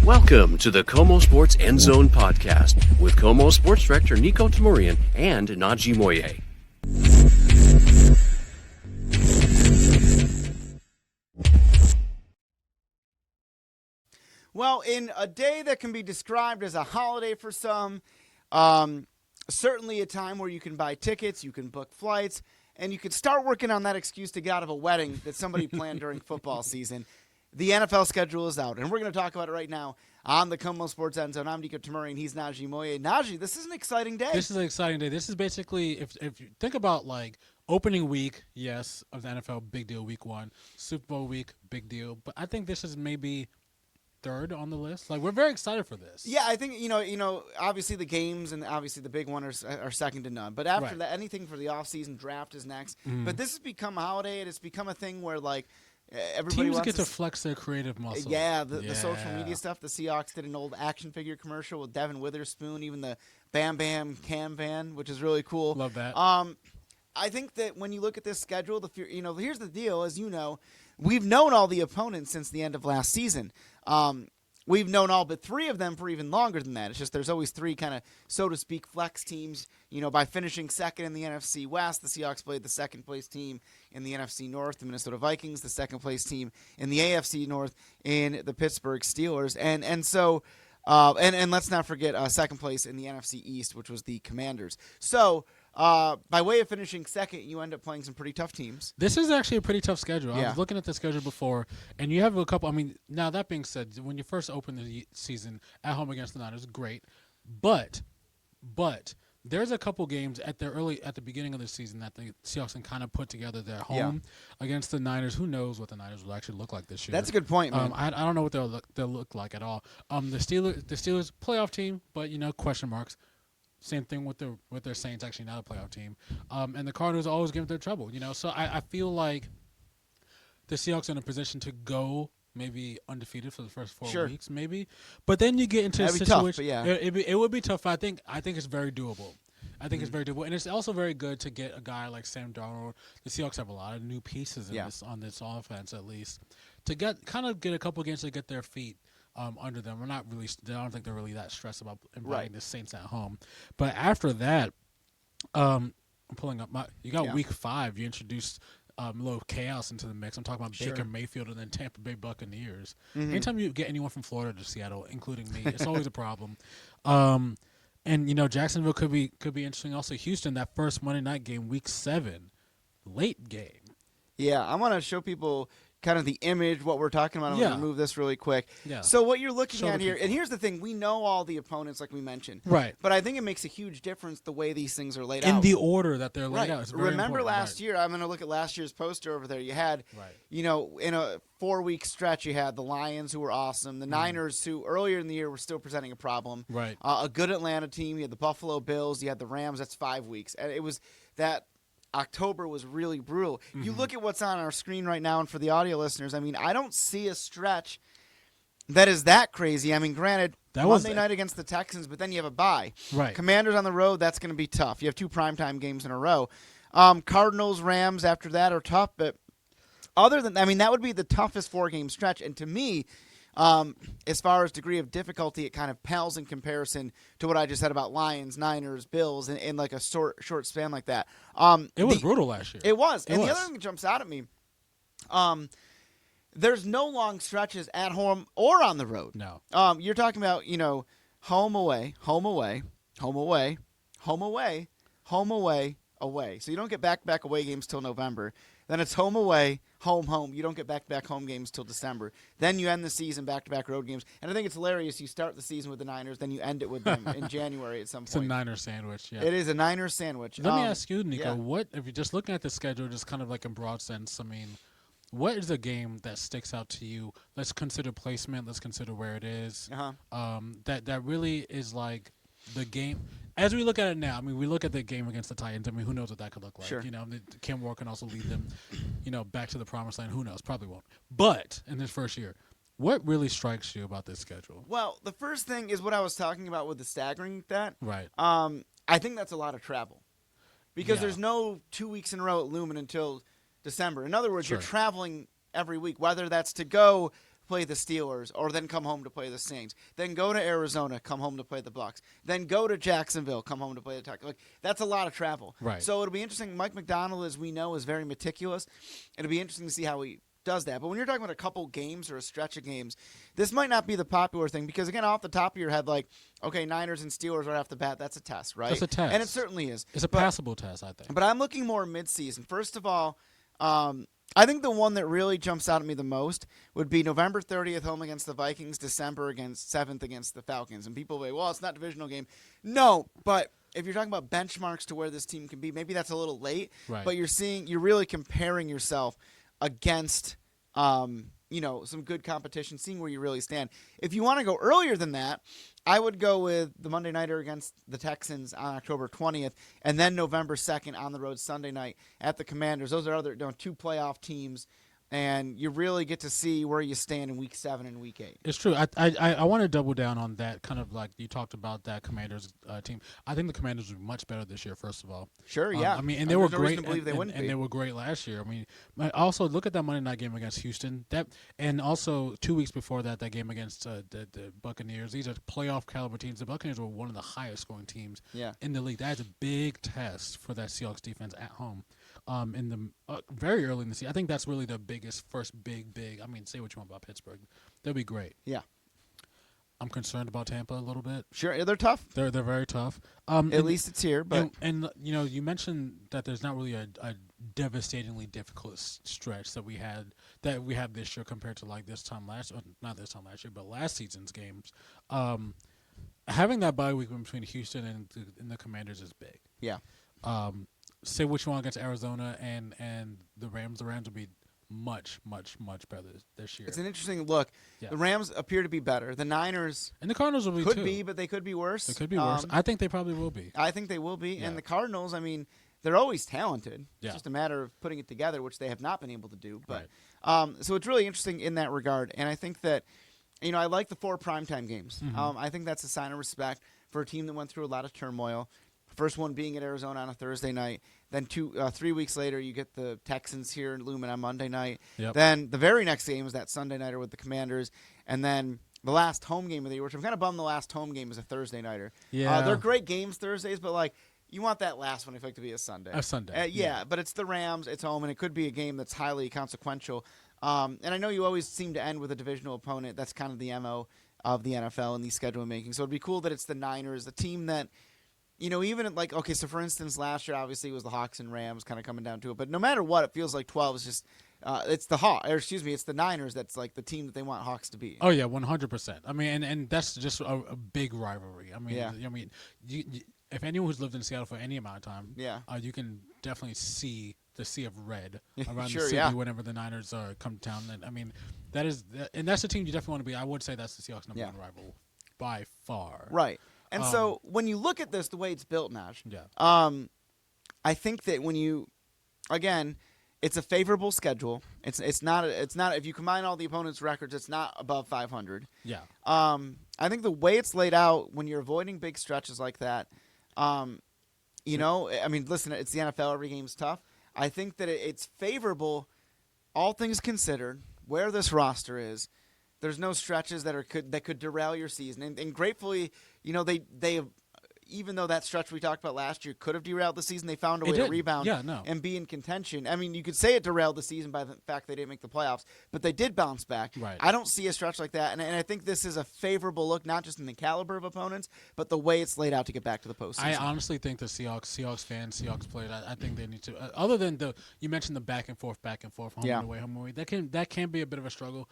Welcome to the KOMO Sports End Zone podcast with KOMO Sports Director Niko Tamurian and Najee Moye. Well, in a day that can be described as a holiday for some, certainly a time where you can buy tickets, you can book flights, and you can start working on that excuse to get out of a wedding that somebody planned during football season. The NFL schedule is out, and we're going to talk about it right now on the KOMO Sports End Zone. I'm Niko Tamurian. He's Najee Moye. Najee, this is an exciting day. This is an exciting day. This is basically, if you think about like opening week, yes, of the NFL, big deal, week one. Super Bowl week, big deal. But I think this is maybe third on the list. Like, we're very excited for this. Yeah, I think, you know, obviously the games and obviously the big one are second to none. But after that, anything for the offseason, draft is next. But this has become a holiday, and it's become a thing where, like, everybody Teams wants get to flex their creative muscle. Yeah, the social media stuff. The Seahawks did an old action figure commercial with Devin Witherspoon, even the Bam Bam Cam Van, which is really cool. Love that. I think that when you look at this schedule, here's the deal. As you know, we've known all the opponents since the end of last season. We've known all but three of them for even longer than that. It's just there's always three kind of, so to speak, flex teams. You know, by finishing second in the NFC West, the Seahawks played the second-place team in the NFC North, the Minnesota Vikings, the second-place team in the AFC North, in the Pittsburgh Steelers. And so let's not forget second place in the NFC East, which was the Commanders. So by way of finishing second, you end up playing some pretty tough teams. This is actually a pretty tough schedule. Yeah. I was looking at the schedule before, and you have a couple. I mean, now that being said, when you first open the season at home against the Niners, great. But there's a couple games at the beginning of the season that the Seahawks can kind of put together. Their home against the Niners. Who knows what the Niners will actually look like this year? That's a good point, man. I don't know what they'll look like at all. The Steelers playoff team, but question marks. Same thing with their Saints, actually not a playoff team. And the Cardinals always give them trouble, So I feel like the Seahawks are in a position to go maybe undefeated for the first 4 weeks, maybe. But then you get into a situation. It would be tough. But I think it's very doable. It's very doable, and it's also very good to get a guy like Sam Darnold. The Seahawks have a lot of new pieces on this offense, at least, to get a couple games to get their feet under them. I don't think they're really that stressed about inviting the Saints at home. But after that, I'm pulling up you got week 5. You introduced a little chaos into the mix. I'm talking about Baker Mayfield and then Tampa Bay Buccaneers. Anytime you get anyone from Florida to Seattle, including me, it's always a problem. And Jacksonville could be interesting. Also, Houston, that first Monday night game, week 7, late game. Yeah, I want to show people kind of the image, what we're talking about. I'm going to move this really quick. Yeah. So what you're looking at here, and here's the thing, we know all the opponents like we mentioned. Right. But I think it makes a huge difference the way these things are laid out. In the order that they're laid out. It's very Remember important. last year, I'm going to look at last year's poster over there. You had, in a 4-week stretch, you had the Lions, who were awesome, the Niners, who earlier in the year were still presenting a problem. Right. A good Atlanta team. You had the Buffalo Bills. You had the Rams. That's 5 weeks. And it was that October was really brutal. You look at what's on our screen right now, and for the audio listeners, I mean, I don't see a stretch that is that crazy. I mean, granted, Monday night against the Texans, but then you have a bye. Right. Commanders on the road, that's going to be tough. You have 2 primetime games in a row. Cardinals, Rams after that are tough, but other than that would be the toughest 4-game stretch. And to me, as far as degree of difficulty, it kind of pales in comparison to what I just said about Lions, Niners, Bills, in like a short span like that. It was brutal last year. It was. The other thing that jumps out at me, there's no long stretches at home or on the road. No. You're talking about, home away, home away, home away, home away, home away, away. So you don't get back-to-back away games till November. Then it's home away, home. You don't get back-to-back home games till December. Then you end the season back-to-back road games. And I think it's hilarious. You start the season with the Niners, then you end it with them in January at some point. It's a Niner sandwich, yeah. It is a Niner sandwich. Let me ask you, Niko, what, if you're just looking at the schedule, just kind of like in broad sense, I mean, what is a game that sticks out to you? Let's consider placement. Let's consider where it is. That really is like the game. As we look at it now, I mean, we look at the game against the Titans. I mean, who knows what that could look like? Sure. Kim Moore can also lead them, back to the promised land. Who knows? Probably won't. But in this first year, what really strikes you about this schedule? Well, the first thing is what I was talking about with the staggering that. Right. I think that's a lot of travel because there's no 2 weeks in a row at Lumen until December. In other words, you're traveling every week, whether that's to go play the Steelers, or then come home to play the Saints. Then go to Arizona, come home to play the Bucs. Then go to Jacksonville, come home to play the Tacoma. Like, that's a lot of travel. Right. So it'll be interesting. Mike McDonald, as we know, is very meticulous. It'll be interesting to see how he does that. But when you're talking about a couple games or a stretch of games, this might not be the popular thing because, again, off the top of your head, like, okay, Niners and Steelers right off the bat, that's a test, right? That's a test. And it certainly is. It's a passable test, I think. But I'm looking more midseason. First of all, I think the one that really jumps out at me the most would be November 30th home against the Vikings, December 7th against the Falcons. And people will say, well, it's not a divisional game. No, but if you're talking about benchmarks to where this team can be, maybe that's a little late. Right. But you're really comparing yourself against some good competition, seeing where you really stand. If you want to go earlier than that, I would go with the Monday Nighter against the Texans on October 20th, and then November 2nd on the road Sunday night at the Commanders. Those are two playoff teams, and you really get to see where you stand in Week 7 and Week 8. It's true. I want to double down on that, kind of like you talked about that Commanders team. I think the Commanders were much better this year, first of all. Sure, yeah. And they were no great. reason to believe they wouldn't be. And they were great last year. Also look at that Monday night game against Houston. And also 2 weeks before that game against the Buccaneers. These are playoff caliber teams. The Buccaneers were one of the highest scoring teams in the league. That's a big test for that Seahawks defense at home. In the very early in the season. I think that's really the first big. I mean, say what you want about Pittsburgh. They'll be great. Yeah. I'm concerned about Tampa a little bit. Sure, they're tough. They're very tough. At least it's here. But and you mentioned that there's not really a devastatingly difficult stretch that we had this year compared to like not this time last year, but last season's games. Having that bye week between Houston and the Commanders is big. Yeah. Say what you want against Arizona and the Rams. The Rams will be much better this year. It's an interesting look. Yeah. The Rams appear to be better. The Niners and the Cardinals will be could too. be, but they could be worse. They could be worse. I think they probably will be. I think they will be. Yeah. And the Cardinals, I mean, they're always talented. Yeah. It's just a matter of putting it together, which they have not been able to do. But Right. So it's really interesting in that regard. And I think that, I like the 4 primetime games. Mm-hmm. I think that's a sign of respect for a team that went through a lot of turmoil. First one being at Arizona on a Thursday night. Then 3 weeks later, you get the Texans here in Lumen on Monday night. Yep. Then the very next game is that Sunday nighter with the Commanders. And then the last home game of the year, which I'm kind of bummed the last home game is a Thursday nighter. Yeah. They're great games Thursdays, but like you want that last one, I think, to be a Sunday. A Sunday. Yeah, but it's the Rams. It's home, and it could be a game that's highly consequential. And I know you always seem to end with a divisional opponent. That's kind of the MO of the NFL and these schedule making. So it'd be cool that it's the Niners, the team that – even like, okay, so for instance, last year obviously it was the Hawks and Rams kind of coming down to it. But no matter what, it feels like 12 is just it's the Niners that's like the team that they want Hawks to be. Oh, yeah, 100%. I mean, and that's just a big rivalry. I mean, Yeah. If anyone who's lived in Seattle for any amount of time, Yeah. you can definitely see the sea of red around Sure, the city yeah. whenever the Niners come to town. And I mean, that's the team you definitely want to be. I would say that's the Seahawks number one rival by far. Right. And so when you look at this, the way it's built, Naj, I think that again, it's a favorable schedule. It's not if you combine all the opponents' records, it's not above 500. Yeah. I think the way it's laid out when you're avoiding big stretches like that, I mean, listen, it's the NFL. Every game's tough. I think that it's favorable, all things considered, where this roster is. There's no stretches that could derail your season, and gratefully, they have, even though that stretch we talked about last year could have derailed the season, they found a way to rebound and be in contention. I mean, you could say it derailed the season by the fact they didn't make the playoffs, but they did bounce back. Right. I don't see a stretch like that, and I think this is a favorable look, not just in the caliber of opponents, but the way it's laid out to get back to the postseason. I honestly think the Seahawks fans, Seahawks players, I think they need to. Other than you mentioned the back and forth, home and away, home and away. That can be a bit of a struggle.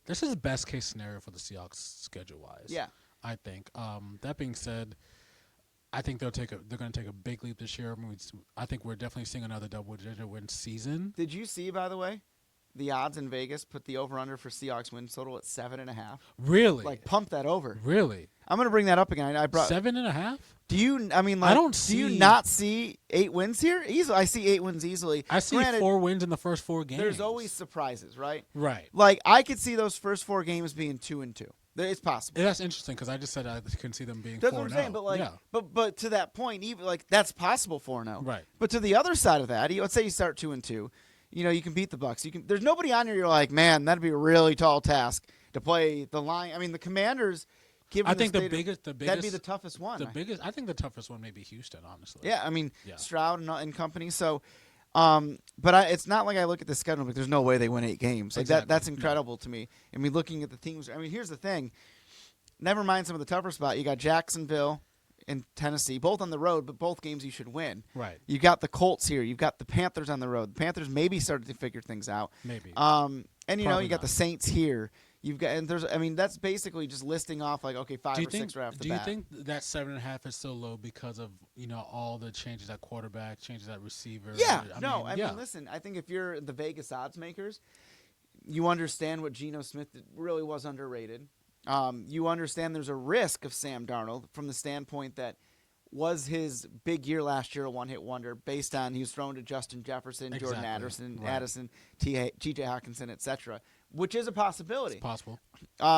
This is the best case scenario for the Seahawks schedule wise. Yeah. I think. That being said, I think they're going to take a big leap this year. I think we're definitely seeing another double-digit win season. Did you see, by the way, the odds in Vegas put the over/under for Seahawks win total at 7.5? Really? Like, pump that over. Really? I'm going to bring that up again. I brought 7.5. Do you? I mean, like, I don't see. Do you not see 8 wins here? Easily, I see 8 wins easily. I see 4 wins in the first 4 games. There's always surprises, right? Right. Like, I could see those first 4 games being 2-2. It's possible. That's interesting because I just said I can see them being 4-0. That's what I'm saying. But like, but to that point, even like that's possible 4-0. Right. But to the other side of that, let's say you start 2-2. you can beat the Bucks. There's nobody on here you're like, man, that'd be a really tall task to play the line. I mean, the Commanders. I think the biggest that'd be the toughest one. I think the toughest one may be Houston, honestly. Yeah, I mean Stroud and company. So, but it's not like I look at the schedule like there's no way they win 8 games. Like exactly. That's incredible to me. I mean, looking at the teams. I mean, here's the thing. Never mind some of the tougher spots. You got Jacksonville and Tennessee, both on the road, but both games you should win. Right. You got the Colts here. You've got the Panthers on the road. The Panthers maybe started to figure things out. Maybe. And you Probably got not. the Saints here. You've got that's basically just listing off like 5 or 6 right off the bat. Do you think that 7.5 is so low because of all the changes at quarterback, changes at receiver? Yeah, I mean, listen, I think if you're the Vegas odds makers, you understand what Geno Smith really was underrated. You understand there's a risk of Sam Darnold from the standpoint that was his big year last year a one-hit wonder based on he was thrown to Justin Jefferson, Jordan Addison, T.J. Hawkinson, etc., which is a possibility. It's possible.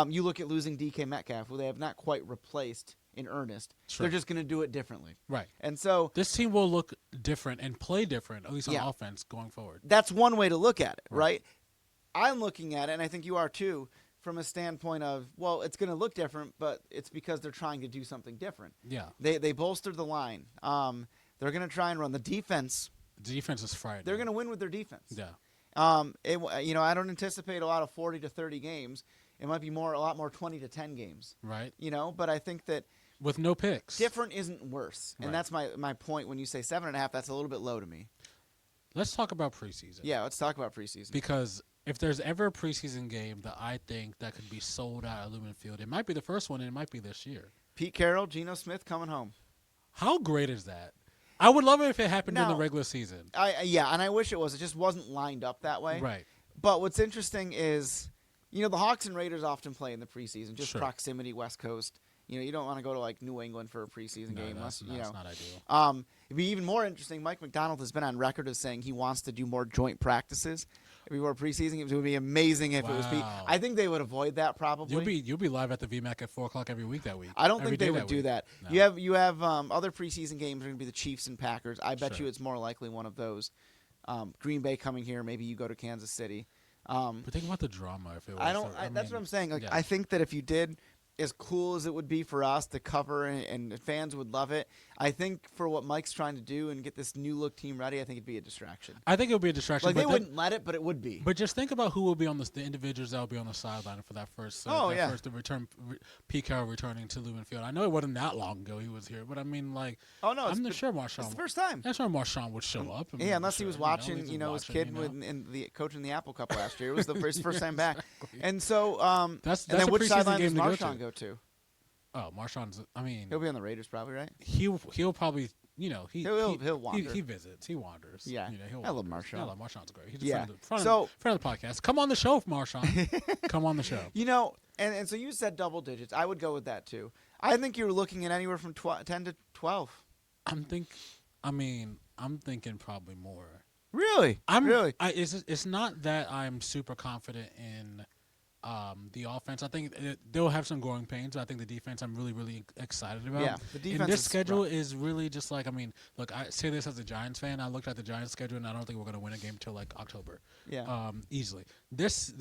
You look at losing DK Metcalf, who they have not quite replaced in earnest. Sure. They're just going to do it differently. Right. And so this team will look different and play different, at least on offense going forward. That's one way to look at it, right? I'm looking at it, and I think you are too, from a standpoint of, well, it's going to look different, but it's because they're trying to do something different. Yeah. They bolstered the line. They're going to try and run. The defense. The defense is frightening. They're going to win with their defense. Yeah. I don't anticipate a lot of 40 to 30 games. It might be a lot more 20 to 10 games. Right. But I think that with no picks, different isn't worse, and right. that's my point. When you say 7.5, that's a little bit low to me. Let's talk about preseason. Yeah, let's talk about preseason because if there's ever a preseason game that I think that could be sold out at Lumen Field, it might be the first one, and it might be this year. Pete Carroll, Geno Smith coming home. How great is that? I would love it if it happened in the regular season. And I wish it was. It just wasn't lined up that way. Right. But what's interesting is, the Hawks and Raiders often play in the preseason, just proximity, West Coast. You don't want to go to like New England for a preseason game. That's not ideal. It'd be even more interesting. Mike McDonald has been on record as saying he wants to do more joint practices before preseason. It would be amazing if it was Pete. I think they would avoid that probably. You'll be live at the VMAC at 4:00 every week that week. I don't think they would do that. No. You have other preseason games are going to be the Chiefs and Packers. I bet you it's more likely one of those. Green Bay coming here. Maybe you go to Kansas City. But think about the drama. If it was, that's what I'm saying. Like, I think that if you did, as cool as it would be for us to cover and fans would love it, I think for what Mike's trying to do and get this new look team ready, I think it'd be a distraction. I think it would be a distraction. Like, they wouldn't let it, but it would be. But just think about who will be on the individuals that will be on the sideline for that first. First return, Pete Carroll returning to Lumen Field. I know it wasn't that long ago he was here, but I mean, like, I'm not sure Marshawn. It's the first time. I'm sure Marshawn would show up. Unless he was watching, his kid in the coaching the Apple Cup last year. It was his first time back. And so, that's and then a which preseason sideline game does to Marshawn go to? Oh, Marshawn's. I mean, he'll be on the Raiders, probably, right? He'll probably. He'll wander. He visits. He wanders. Yeah, I love Marshawn. I love Marshawn's great. He's a friend of the podcast. Come on the show, Marshawn. Come on the show. And so you said double digits. I would go with that too. I think you're looking at anywhere from 10 to 12. I'm thinking probably more. Really? Really? It's not that I'm super confident in the offense. I think they'll have some growing pains. I think the defense I'm really, really excited about. Yeah, the defense. And this schedule is really just like, look, I say this as a Giants fan. I looked at the Giants schedule, and I don't think we're going to win a game until like October. Yeah. Easily. This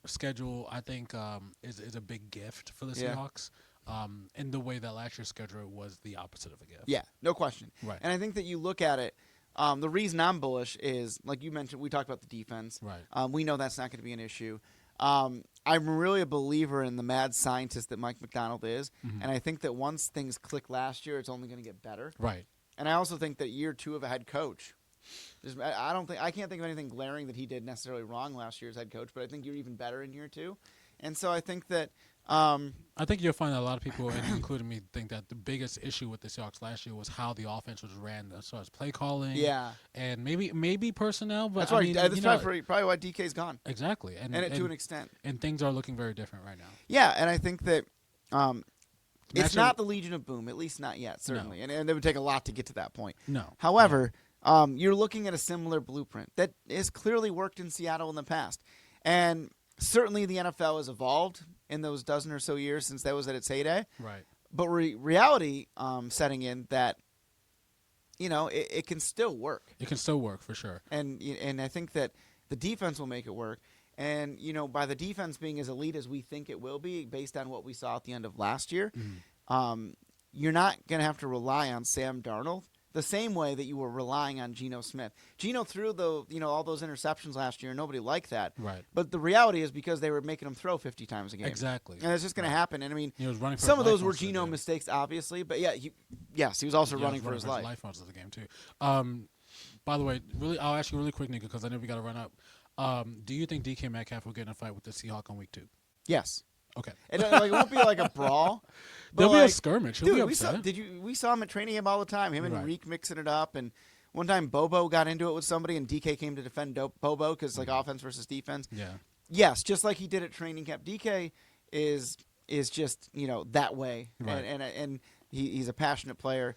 schedule, I think, is a big gift for the Seahawks. In the way that last year's schedule was the opposite of a gift. Yeah, no question. Right. And I think that you look at it. The reason I'm bullish is, like you mentioned, we talked about the defense. Right. We know that's not going to be an issue. I'm really a believer in the mad scientist that Mike McDonald is, and I think that once things click last year, it's only going to get better. Right. And I also think that year 2 of a head coach, I can't think of anything glaring that he did necessarily wrong last year as head coach, but I think you're even better in year 2, and so I think that. I think you'll find that a lot of people, including me, think that the biggest issue with the Seahawks last year was how the offense was ran, as far as play calling, and maybe personnel. But that's probably why DK's gone. Exactly, and to an extent, and things are looking very different right now. Yeah, and I think that it's not the Legion of Boom, at least not yet, certainly, no. and it would take a lot to get to that point. No. However, you're looking at a similar blueprint that has clearly worked in Seattle in the past, and certainly the NFL has evolved in those dozen or so years since that was at its heyday. Right. But reality setting in that, it can still work. It can still work for sure. And I think that The defense will make it work. And, by the defense being as elite as we think it will be, based on what we saw at the end of last year, you're not going to have to rely on Sam Darnold the same way that you were relying on Geno Smith. Geno threw all those interceptions last year, and nobody liked that. Right. But the reality is because they were making him throw 50 times a game. Exactly. And it's just going to happen. And, I mean, He was running for some his of those life were most of the Geno game. mistakes, obviously. But, yeah, he was also running for his life. Most of the game, too. By the way, I'll ask you really quick, Niko, because I know we got to run up. Do you think DK Metcalf will get in a fight with the Seahawks on week 2? Yes. Okay. It won't be like a brawl. There'll be a skirmish. He'll be upset. We saw him at training camp all the time. Him and Right. Reek mixing it up. And one time Bobo got into it with somebody, and DK came to defend Bobo because offense versus defense. Yeah. Yes, just like he did at training camp. DK is just that way, Right. and he's a passionate player.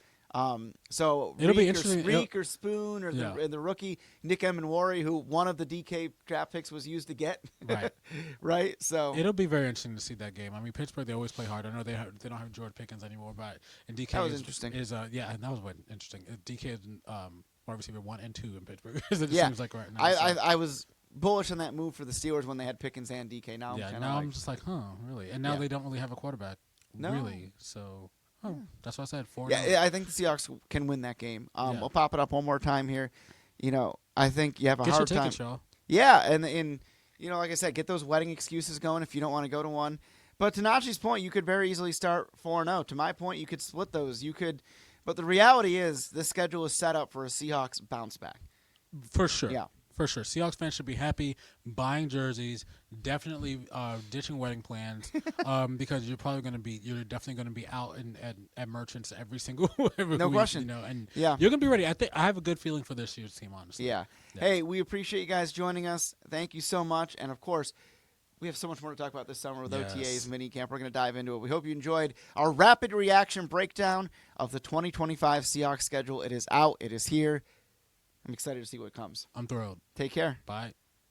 So It'll be Reek interesting. Reek or Spoon or the rookie Nick Emenwari, who one of the DK draft picks was used to get. Right. Right. So it'll be very interesting to see that game. I mean, Pittsburgh, they always play hard. I know they don't have George Pickens anymore, but and DK that was interesting. And that was interesting. DK is wide receiver 1 and 2 in Pittsburgh. It seems like right now. I was bullish on that move for the Steelers when they had Pickens and DK. Now I'm just like, really? And now they don't really have a quarterback, No. really. So. Oh, that's what I said. 4-0. Yeah, I think the Seahawks can win that game. We'll pop it up one more time here. I think you have a hard time. Get your tickets, y'all. Yeah, and like I said, get those wedding excuses going if you don't want to go to one. But to Najee's point, you could very easily start 4-0. To my point, you could split those. But the reality is this schedule is set up for a Seahawks bounce back. For sure. Yeah. For sure. Seahawks fans should be happy buying jerseys, definitely ditching wedding plans, because you're definitely going to be out at Merchants every No week, question. And Yeah. you're going to be ready. I have a good feeling for this year's team, honestly. Yeah. Hey, we appreciate you guys joining us. Thank you so much. And, of course, we have so much more to talk about this summer with OTAs, minicamp. We're going to dive into it. We hope you enjoyed our rapid reaction breakdown of the 2025 Seahawks schedule. It is out. It is here. I'm excited to see what comes. I'm thrilled. Take care. Bye.